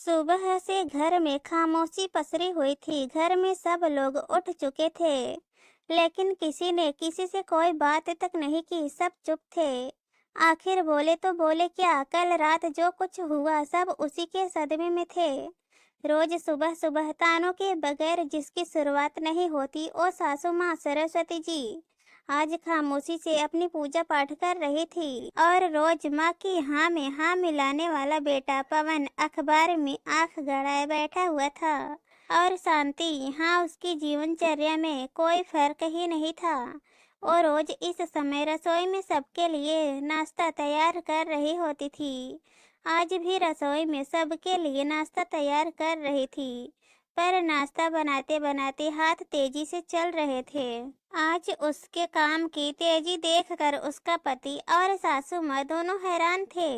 सुबह से घर में खामोशी पसरी हुई थी। घर में सब लोग उठ चुके थे, लेकिन किसी ने किसी से कोई बात तक नहीं की। सब चुप थे। आखिर बोले तो बोले क्या? कल रात जो कुछ हुआ सब उसी के सदमे में थे। रोज सुबह सुबह तानों के बगैर जिसकी शुरुआत नहीं होती, ओ सासू माँ सरस्वती जी आज खामोशी से अपनी पूजा पाठ कर रही थी। और रोज माँ की हाँ में हाँ मिलाने वाला बेटा पवन अखबार में आंख गड़ाए बैठा हुआ था। और शांति यहाँ उसकी जीवनचर्या में कोई फर्क ही नहीं था। और रोज इस समय रसोई में सबके लिए नाश्ता तैयार कर रही होती थी। आज भी रसोई में सबके लिए नाश्ता तैयार कर रही थी, पर नाश्ता बनाते बनाते हाथ तेजी से चल रहे थे। आज उसके काम की तेजी देखकर उसका पति और सासू माँ दोनों हैरान थे।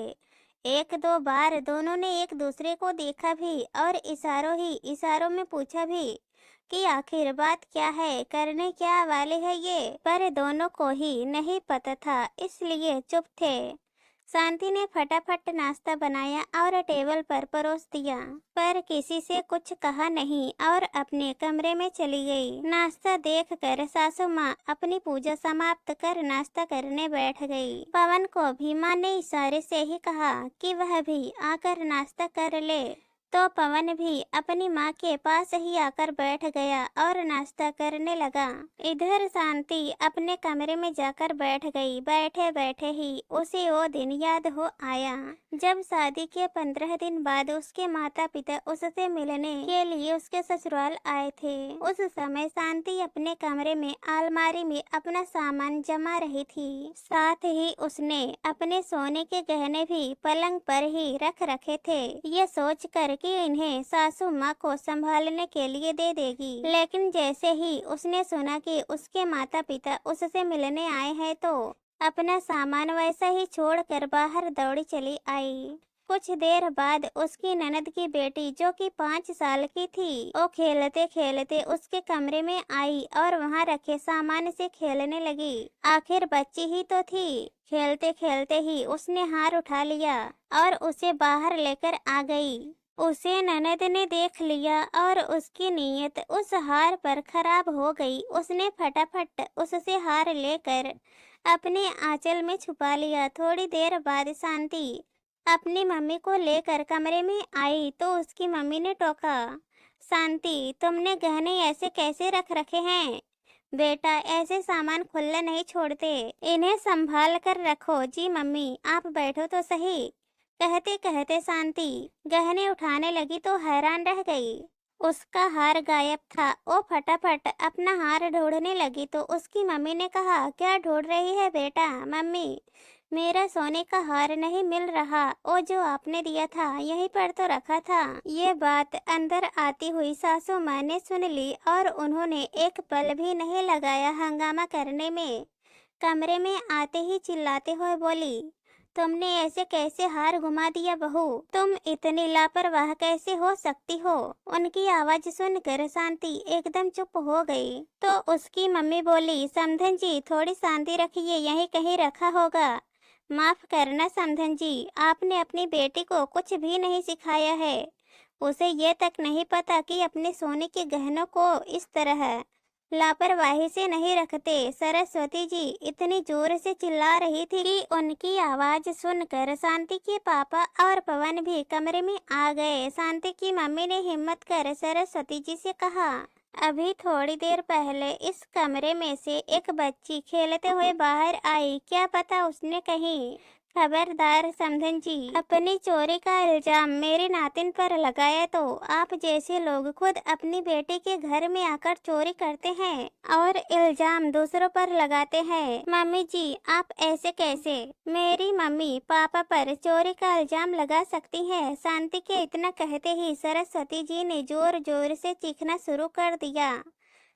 एक दो बार दोनों ने एक दूसरे को देखा भी और इशारों में पूछा भी कि आखिर बात क्या है, करने क्या वाले हैं ये, पर दोनों को ही नहीं पता था, इसलिए चुप थे। शांति ने फटाफट नाश्ता बनाया और टेबल पर परोस दिया, पर किसी से कुछ कहा नहीं और अपने कमरे में चली गई। नाश्ता देखकर सासू माँ अपनी पूजा समाप्त कर नाश्ता करने बैठ गई। पवन को भी माँ ने इशारे से ही कहा कि वह भी आकर नाश्ता कर ले, तो पवन भी अपनी माँ के पास ही आकर बैठ गया और नाश्ता करने लगा। इधर शांति अपने कमरे में जाकर बैठ गई। बैठे बैठे ही उसे वो दिन याद हो आया जब शादी के 15 दिन बाद उसके माता पिता उससे मिलने के लिए उसके ससुराल आए थे। उस समय शांति अपने कमरे में अलमारी में अपना सामान जमा रही थी। साथ ही उसने अपने सोने के गहने भी पलंग पर ही रख रखे थे, ये सोच कर कि इन्हें सासू माँ को संभालने के लिए दे देगी। लेकिन जैसे ही उसने सुना कि उसके माता पिता उससे मिलने आए हैं, तो अपना सामान वैसा ही छोड़कर बाहर दौड़ी चली आई। कुछ देर बाद उसकी ननद की बेटी जो कि 5 साल की थी, वो खेलते खेलते उसके कमरे में आई और वहां रखे सामान से खेलने लगी। आखिर बच्ची ही तो थी। खेलते खेलते ही उसने हार उठा लिया और उसे बाहर लेकर आ गई। उसे ननद ने देख लिया और उसकी नीयत उस हार पर खराब हो गई। उसने फटाफट उससे हार लेकर अपने आंचल में छुपा लिया। थोड़ी देर बाद शांति अपनी मम्मी को लेकर कमरे में आई तो उसकी मम्मी ने टोका, शांति तुमने गहने ऐसे कैसे रख रखे हैं? बेटा ऐसे सामान खुला नहीं छोड़ते, इन्हें संभाल कर रखो। जी मम्मी आप बैठो तो सही। कहते कहते शांति गहने उठाने लगी तो हैरान रह गई। उसका हार गायब था। वो फटाफट अपना हार ढूंढने लगी तो उसकी मम्मी ने कहा, क्या ढूंढ रही है बेटा? मम्मी मेरा सोने का हार नहीं मिल रहा, वो जो आपने दिया था यहीं पर तो रखा था। ये बात अंदर आती हुई सासू माँ ने सुन ली और उन्होंने एक पल भी नहीं लगाया हंगामा करने में। कमरे में आते ही चिल्लाते हुए बोली, तुमने ऐसे कैसे हार घुमा दिया बहू? तुम इतनी लापरवाह कैसे हो सकती हो? उनकी आवाज सुनकर शांति एकदम चुप हो गई। तो उसकी मम्मी बोली, समधन जी थोड़ी शांति रखिए, यहीं कहीं रखा होगा। माफ करना समधन जी, आपने अपनी बेटी को कुछ भी नहीं सिखाया है। उसे ये तक नहीं पता कि अपने सोने के गहनों को इस तरह लापरवाही से नहीं रखते। सरस्वती जी इतनी जोर से चिल्ला रही थी कि उनकी आवाज सुनकर शांति के पापा और पवन भी कमरे में आ गए। शांति की मम्मी ने हिम्मत कर सरस्वती जी से कहा, अभी थोड़ी देर पहले इस कमरे में से एक बच्ची खेलते हुए बाहर आई, क्या पता उसने कहीं। खबरदार समधन जी, अपनी चोरी का इल्जाम मेरे नातिन पर लगाया तो आप जैसे लोग खुद अपनी बेटी के घर में आकर चोरी करते हैं और इल्जाम दूसरों पर लगाते हैं। मम्मी जी आप ऐसे कैसे मेरी मम्मी पापा पर चोरी का इल्जाम लगा सकती हैं? शांति के इतना कहते ही सरस्वती जी ने जोर जोर से चीखना शुरू कर दिया।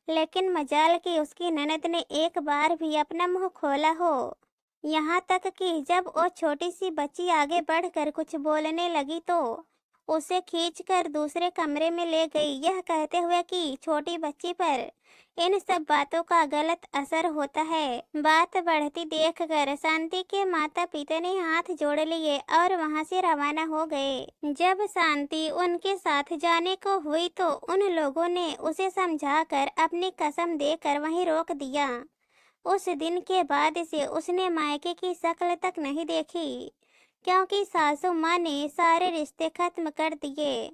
लेकिन मजाल की उसकी ननद ने एक बार भी अपना मुंह खोला हो। यहाँ तक कि जब वो छोटी सी बच्ची आगे बढ़कर कुछ बोलने लगी तो उसे खींचकर दूसरे कमरे में ले गई, यह कहते हुए कि छोटी बच्ची पर इन सब बातों का गलत असर होता है। बात बढ़ती देखकर शांति के माता पिता ने हाथ जोड़ लिए और वहां से रवाना हो गए। जब शांति उनके साथ जाने को हुई तो उन लोगों ने उसे समझाकर अपनी कसम देकर वहीं रोक दिया। उस दिन के बाद से उसने मायके की शक्ल तक नहीं देखी, क्योंकि सासू माँ ने सारे रिश्ते खत्म कर दिए।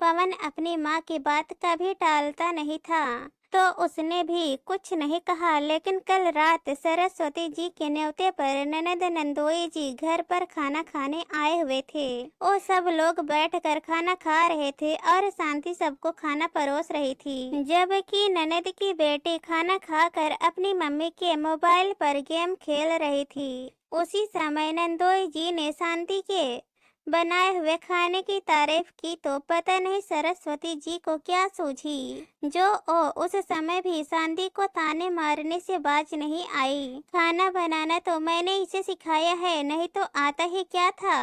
पवन अपनी माँ की बात कभी टालता नहीं था, तो उसने भी कुछ नहीं कहा। लेकिन कल रात सरस्वती जी के न्योते पर ननद नंदोई जी घर पर खाना खाने आए हुए थे। वो सब लोग बैठकर खाना खा रहे थे और शांति सबको खाना परोस रही थी, जबकि ननद की बेटी खाना खाकर अपनी मम्मी के मोबाइल पर गेम खेल रही थी। उसी समय नंदोई जी ने शांति के बनाए हुए खाने की तारीफ की तो पता नहीं सरस्वती जी को क्या सूझी, जो ओ उस समय भी शांति को ताने मारने से बाज नहीं आई। खाना बनाना तो मैंने इसे सिखाया है, नहीं तो आता ही क्या था।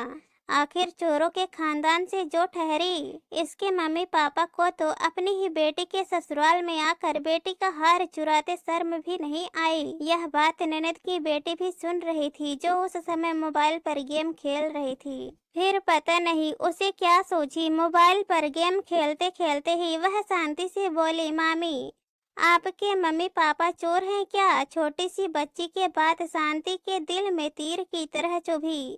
आखिर चोरों के खानदान से जो ठहरी, इसके मम्मी पापा को तो अपनी ही बेटी के ससुराल में आकर बेटी का हार चुराते शर्म भी नहीं आई। यह बात ननद की बेटी भी सुन रही थी, जो उस समय मोबाइल पर गेम खेल रही थी। फिर पता नहीं उसे क्या सूझी, मोबाइल पर गेम खेलते खेलते ही वह शांति से बोली, मामी आपके मम्मी पापा चोर हैं क्या? छोटी सी बच्ची के बात शांति के दिल में तीर की तरह चुभी,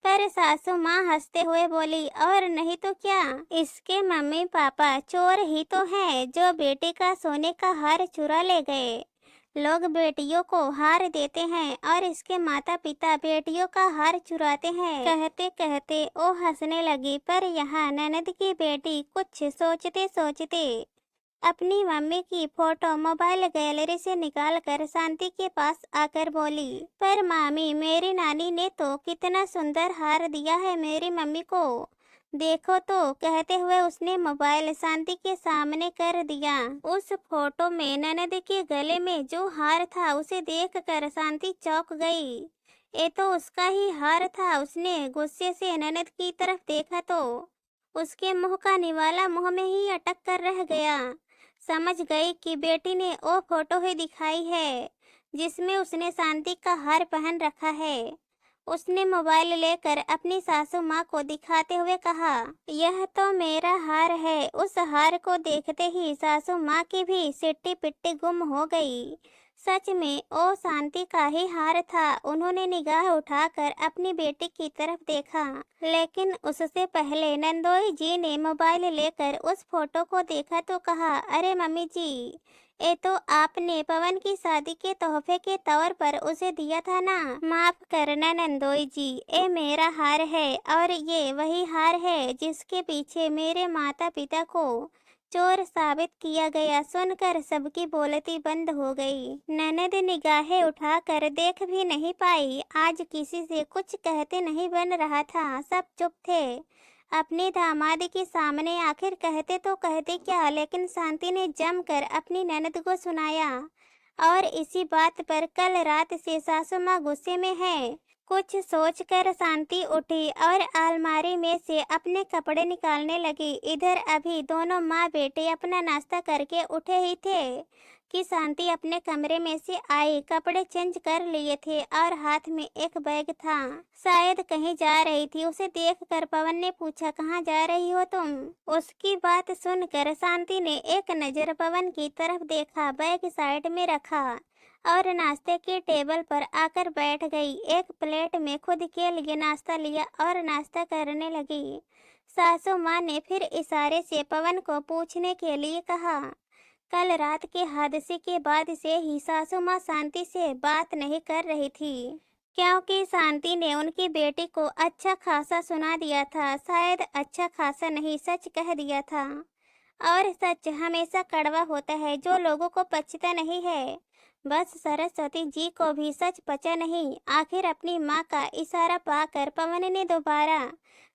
पर सासू माँ हंसते हुए बोली, और नहीं तो क्या, इसके मम्मी पापा चोर ही तो हैं, जो बेटे का सोने का हार चुरा ले गए। लोग बेटियों को हार देते हैं और इसके माता पिता बेटियों का हार चुराते हैं। कहते कहते वो हंसने लगी, पर यहाँ ननद की बेटी कुछ सोचते सोचते अपनी मम्मी की फोटो मोबाइल गैलरी से निकालकर शांति के पास आकर बोली, पर मामी मेरी नानी ने तो कितना सुंदर हार दिया है मेरी मम्मी को, देखो तो। कहते हुए उसने मोबाइल शांति के सामने कर दिया। उस फोटो में ननद के गले में जो हार था उसे देखकर शांति चौंक गई। ये तो उसका ही हार था। उसने गुस्से से ननद की तरफ देखा तो उसके मुंह का निवाला मुंह में ही अटक कर रह गया। समझ गई कि बेटी ने वो फोटो ही दिखाई है जिसमें उसने शांति का हार पहन रखा है। उसने मोबाइल लेकर अपनी सासू माँ को दिखाते हुए कहा, यह तो मेरा हार है। उस हार को देखते ही सासू माँ की भी सिट्टी पिट्टी गुम हो गई। सच में वो शांति का ही हार था। उन्होंने निगाह उठाकर अपनी बेटी की तरफ देखा, लेकिन उससे पहले नंदोई जी ने मोबाइल लेकर उस फोटो को देखा तो कहा, अरे मम्मी जी, ये तो आपने पवन की शादी के तोहफे के तौर पर उसे दिया था ना। माफ करना नंदोई जी, ये मेरा हार है और ये वही हार है जिसके पीछे मेरे माता पिता को चोर साबित किया गया। सुनकर सबकी बोलती बंद हो गई। ननद निगाहें उठाकर देख भी नहीं पाई। आज किसी से कुछ कहते नहीं बन रहा था, सब चुप थे। अपने दामाद के सामने आखिर कहते तो कहते क्या, लेकिन शांति ने जमकर अपनी ननद को सुनाया और इसी बात पर कल रात से सासू माँ गुस्से में है। कुछ सोचकर शांति उठी और अलमारी में से अपने कपड़े निकालने लगी। इधर अभी दोनों माँ बेटे अपना नाश्ता करके उठे ही थे कि शांति अपने कमरे में से आई। कपड़े चेंज कर लिए थे और हाथ में एक बैग था, शायद कहीं जा रही थी। उसे देखकर पवन ने पूछा, कहाँ जा रही हो तुम? उसकी बात सुनकर शांति ने एक नजर पवन की तरफ देखा, बैग साइड में रखा और नाश्ते की टेबल पर आकर बैठ गई। एक प्लेट में खुद के लिए नाश्ता लिया और नाश्ता करने लगी। सासू माँ ने फिर इशारे से पवन को पूछने के लिए कहा। कल रात के हादसे के बाद से ही सासू माँ शांति से बात नहीं कर रही थी, क्योंकि शांति ने उनकी बेटी को अच्छा खासा सुना दिया था। शायद अच्छा खासा नहीं, सच कह दिया था। और सच हमेशा कड़वा होता है, जो लोगों को पचता नहीं है। बस सरस्वती जी को भी सच पचा नहीं। आखिर अपनी माँ का इशारा पाकर पवन ने दोबारा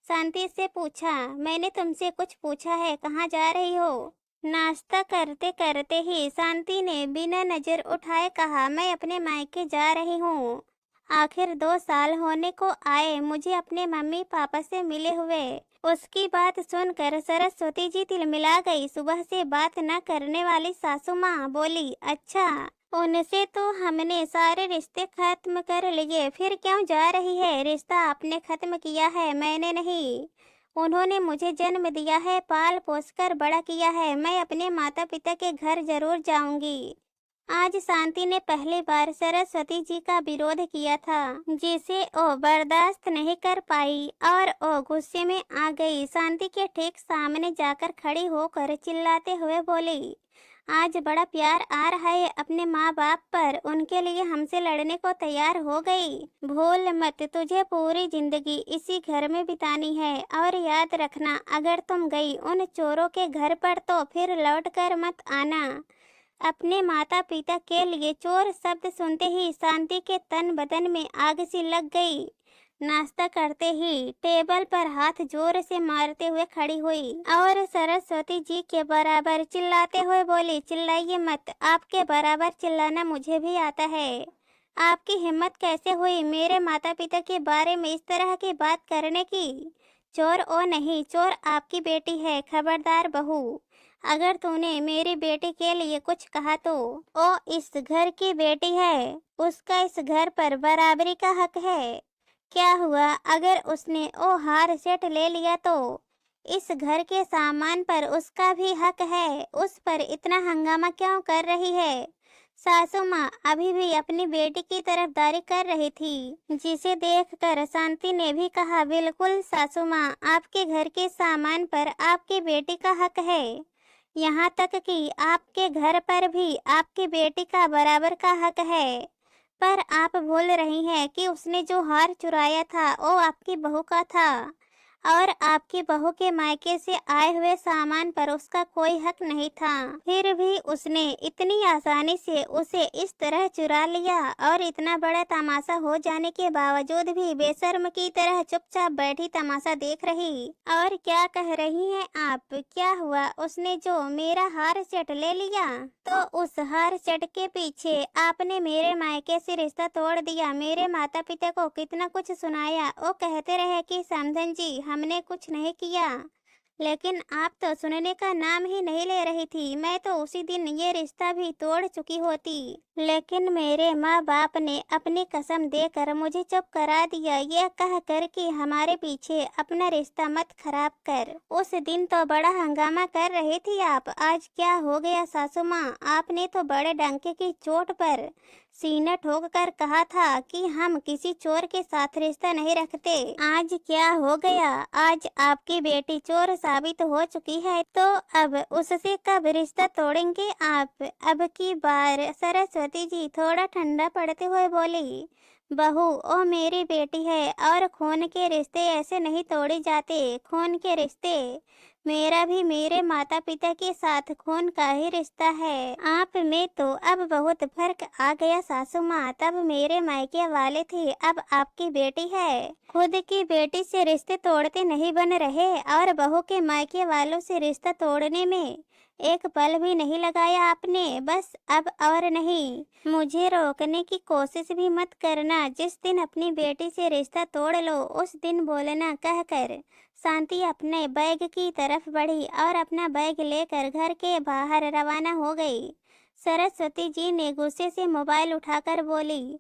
शांति से पूछा, मैंने तुमसे कुछ पूछा है, कहाँ जा रही हो? नाश्ता करते करते ही शांति ने बिना नजर उठाए कहा, मैं अपने मायके जा रही हूँ। आखिर 2 साल होने को आए मुझे अपने मम्मी पापा से मिले हुए। उसकी बात सुनकर सरस्वती जी तिलमिला गई। सुबह से बात न करने वाली सासू माँ बोली, अच्छा, उनसे तो हमने सारे रिश्ते खत्म कर लिए, फिर क्यों जा रही है? रिश्ता आपने खत्म किया है, मैंने नहीं। उन्होंने मुझे जन्म दिया है, पाल पोस कर बड़ा किया है। मैं अपने माता पिता के घर जरूर जाऊंगी। आज शांति ने पहली बार सरस्वती जी का विरोध किया था, जिसे वो बर्दाश्त नहीं कर पाई और वो गुस्से में आ गई। शांति के ठीक सामने जाकर खड़ी होकर चिल्लाते हुए बोली, आज बड़ा प्यार आ रहा है अपने माँ बाप पर, उनके लिए हमसे लड़ने को तैयार हो गई। भूल मत, तुझे पूरी जिंदगी इसी घर में बितानी है। और याद रखना, अगर तुम गई उन चोरों के घर पर तो फिर लौट कर मत आना। अपने माता पिता के लिए चोर शब्द सुनते ही शांति के तन बदन में आग सी लग गई। नाश्ता करते ही टेबल पर हाथ जोर से मारते हुए खड़ी हुई और सरस्वती जी के बराबर चिल्लाते हुए बोली, चिल्लाइए मत, आपके बराबर चिल्लाना मुझे भी आता है। आपकी हिम्मत कैसे हुई मेरे माता पिता के बारे में इस तरह की बात करने की? चोर ओ नहीं, चोर आपकी बेटी है। खबरदार बहू, अगर तूने मेरी बेटी के लिए कुछ कहा तो ओ इस घर की बेटी है, उसका इस घर पर बराबरी का हक है। क्या हुआ अगर उसने ओ हार सेट ले लिया तो? इस घर के सामान पर उसका भी हक है। उस पर इतना हंगामा क्यों कर रही है? सासू माँ अभी भी अपनी बेटी की तरफदारी कर रही थी, जिसे देखकर शांति ने भी कहा, बिल्कुल सासू माँ, आपके घर के सामान पर आपकी बेटी का हक है। यहाँ तक कि आपके घर पर भी आपकी बेटी का बराबर का हक है। पर आप भूल रही हैं कि उसने जो हार चुराया था वो आपकी बहू का था और आपकी बहू के मायके से आए हुए सामान पर उसका कोई हक नहीं था। फिर भी उसने इतनी आसानी से उसे इस तरह चुरा लिया और इतना बड़ा तमाशा हो जाने के बावजूद भी बेशर्म की तरह चुपचाप बैठी तमाशा देख रही। और क्या कह रही हैं आप? क्या हुआ? उसने जो मेरा हार सेट ले लिया तो उस हार सेट के पीछे आपने मेरे मायके से रिश्ता तोड़ दिया। मेरे माता पिता को कितना कुछ सुनाया, वो कहते रहे कि समधन जी हमने कुछ नहीं किया, लेकिन आप तो सुनने का नाम ही नहीं ले रही थी। मैं तो उसी दिन ये रिश्ता भी तोड़ चुकी होती, लेकिन मेरे माँ बाप ने अपनी कसम देकर मुझे चुप करा दिया, ये कह कर कि हमारे पीछे अपना रिश्ता मत खराब कर। उस दिन तो बड़ा हंगामा कर रही थी आप, आज क्या हो गया सासू माँ? आपने तो बड़े डंके की चोट पर सीना ठोक कर कहा था कि हम किसी चोर के साथ रिश्ता नहीं रखते। आज क्या हो गया? आज आपकी बेटी चोर साबित हो चुकी है, तो अब उससे कब रिश्ता तोड़ेंगे आप? अब की बार सरस्वती जी थोड़ा ठंडा पड़ते हुए बोली, बहू ओ मेरी बेटी है और खून के रिश्ते ऐसे नहीं तोड़े जाते। खून के रिश्ते, मेरा भी मेरे माता पिता के साथ खून का ही रिश्ता है। आप में तो अब बहुत फर्क आ गया सासू माँ, तब मेरे मायके वाले थे, अब आपकी बेटी है। खुद की बेटी से रिश्ते तोड़ते नहीं बन रहे और बहू के मायके वालों से रिश्ता तोड़ने में एक पल भी नहीं लगाया आपने। बस अब और नहीं, मुझे रोकने की कोशिश भी मत करना। जिस दिन अपनी बेटी से रिश्ता तोड़ लो उस दिन बोलना, कहकर शांति अपने बैग की तरफ बढ़ी और अपना बैग लेकर घर के बाहर रवाना हो गई। सरस्वती जी ने गुस्से से मोबाइल उठाकर बोली,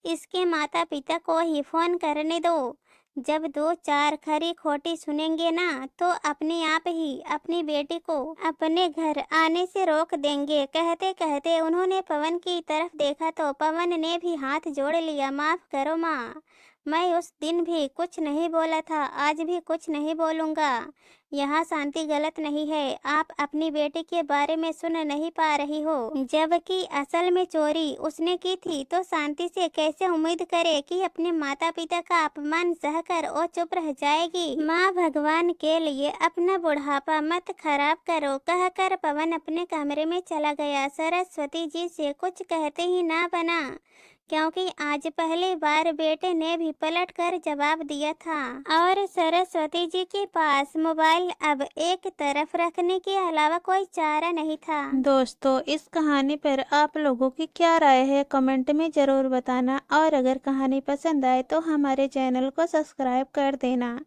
इसके माता पिता को ही फोन करने दो। जब दो चार खरी खोटी सुनेंगे ना तो अपने आप ही अपनी बेटी को अपने घर आने से रोक देंगे। कहते कहते उन्होंने पवन की तरफ देखा तो पवन ने भी हाथ जोड़ लिया, माफ करो माँ, मैं उस दिन भी कुछ नहीं बोला था, आज भी कुछ नहीं बोलूँगा। यहाँ शांति गलत नहीं है, आप अपनी बेटी के बारे में सुन नहीं पा रही हो। जबकि असल में चोरी उसने की थी, तो शांति से कैसे उम्मीद करे कि अपने माता पिता का अपमान सहकर वो चुप रह जाएगी। माँ भगवान के लिए अपना बुढ़ापा मत खराब करो, कहकर पवन अपने कमरे में चला गया। सरस्वती जी से कुछ कहते ही ना बना, क्योंकि आज पहली बार बेटे ने भी पलट कर जवाब दिया था और सरस्वती जी के पास मोबाइल अब एक तरफ रखने के अलावा कोई चारा नहीं था। दोस्तों, इस कहानी पर आप लोगों की क्या राय है कमेंट में ज़रूर बताना और अगर कहानी पसंद आए तो हमारे चैनल को सब्सक्राइब कर देना।